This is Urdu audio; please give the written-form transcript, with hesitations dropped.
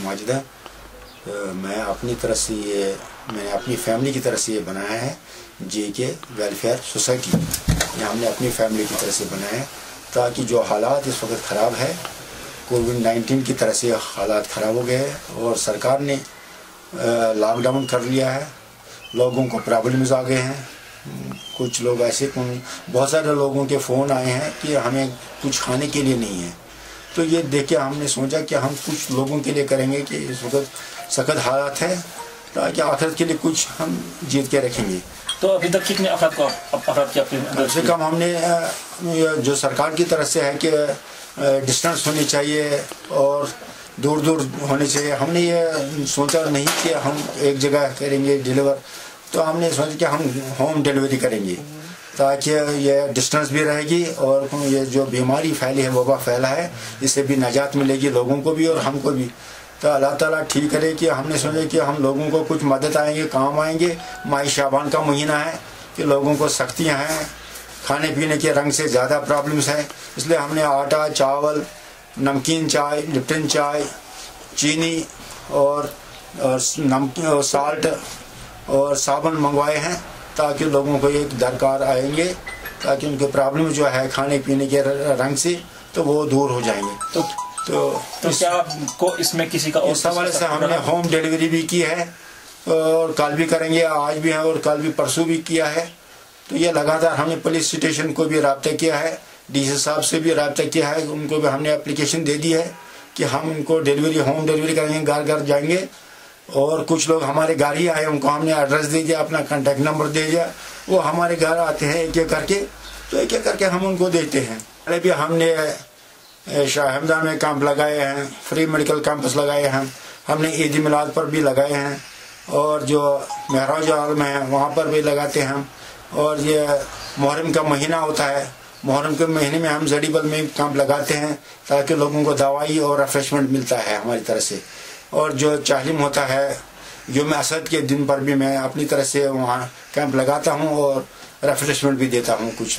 ماجدہ میں اپنی طرف سے میں نے اپنی فیملی کی طرف سے یہ بنایا ہے جے کے ویلفیئر سوسائٹی. یہ ہم نے اپنی فیملی کی طرف سے بنایا ہے تاکہ جو حالات اس وقت خراب ہے کووڈ-19 کی طرح سے حالات خراب ہو گئے ہیں اور سرکار نے لاک ڈاؤن کر لیا ہے. لوگوں کو پرابلمز آ گئے ہیں. کچھ لوگ ایسے بہت سارے لوگوں کے فون آئے ہیں کہ ہمیں کچھ کھانے کے لیے نہیں ہے. تو یہ دیکھ کے ہم نے سوچا کہ ہم کچھ لوگوں کے لیے کریں گے کہ اس وقت سخت حالات ہے تاکہ آخرت کے لیے کچھ ہم جیت کے رکھیں گے. تو ابھی تک کتنے افراد کی کم سے کم ہم نے جو سرکار کی طرف سے ہے کہ ڈسٹینس ہونی چاہیے اور دور دور ہونے چاہیے. ہم نے یہ سوچا نہیں کہ ہم ایک جگہ کریں گے ڈیلیور. تو ہم نے سوچا کہ ہم ہوم ڈیلیوری کریں گے تاکہ یہ ڈسٹینس بھی رہے گی اور یہ جو بیماری پھیلی ہے وبا پھیلا ہے اس سے بھی نجات ملے گی لوگوں کو بھی اور ہم کو بھی. تو اللہ تعالیٰ ٹھیک کرے کہ ہم نے سوچا کہ ہم لوگوں کو کچھ مدد آئیں گے کام آئیں گے. ماہ شعبان کا مہینہ ہے کہ لوگوں کو سختیاں ہیں کھانے پینے کے رنگ سے زیادہ پرابلمس ہیں. اس لیے ہم نے آٹا چاول نمکین چائے لپٹن چائے چینی اور نمکین اور سالٹ اور صابن منگوائے ہیں تاکہ لوگوں کو ایک درکار آئیں گے تاکہ ان کے پرابلم جو ہے کھانے پینے کے رنگ سے تو وہ دور ہو جائیں گے. تو کیا کو اس میں کسی کا اس حوالے سے ہم نے ہوم ڈیلیوری بھی کی ہے اور کل بھی کریں گے. آج بھی ہے اور کل بھی پرسوں بھی کیا ہے. تو یہ لگاتار ہم نے پولیس اسٹیشن کو بھی رابطہ کیا ہے ڈی سی صاحب سے بھی رابطہ کیا ہے. ان کو بھی ہم نے اپلیکیشن دے دی ہے کہ ہم ان کو ہوم ڈیلیوری کریں گے گھر گھر جائیں گے. اور کچھ لوگ ہمارے گھر ہی آئے ان کو ہم نے ایڈریس دے دیا اپنا کانٹیکٹ نمبر دے دیا. وہ ہمارے گھر آتے ہیں ایک ایک کر کے تو ایک ایک کر کے ہم ان کو دیتے ہیں. پہلے بھی ہم نے شاہ ہمدان میں کیمپ لگائے ہیں فری میڈیکل کیمپس لگائے ہیں. ہم نے عید میلاد پر بھی لگائے ہیں اور جو معراج عالم ہے وہاں پر بھی لگاتے ہیں. اور یہ محرم کا مہینہ ہوتا ہے محرم کے مہینے میں ہم زڑی بل میں کیمپ لگاتے ہیں تاکہ لوگوں کو دوائی اور ریفریشمنٹ ملتا ہے ہماری طرف سے. اور جو چاہلم ہوتا ہے یوم اسد کے دن پر بھی میں اپنی طرف سے وہاں کیمپ لگاتا ہوں اور ریفریشمنٹ بھی دیتا ہوں کچھ.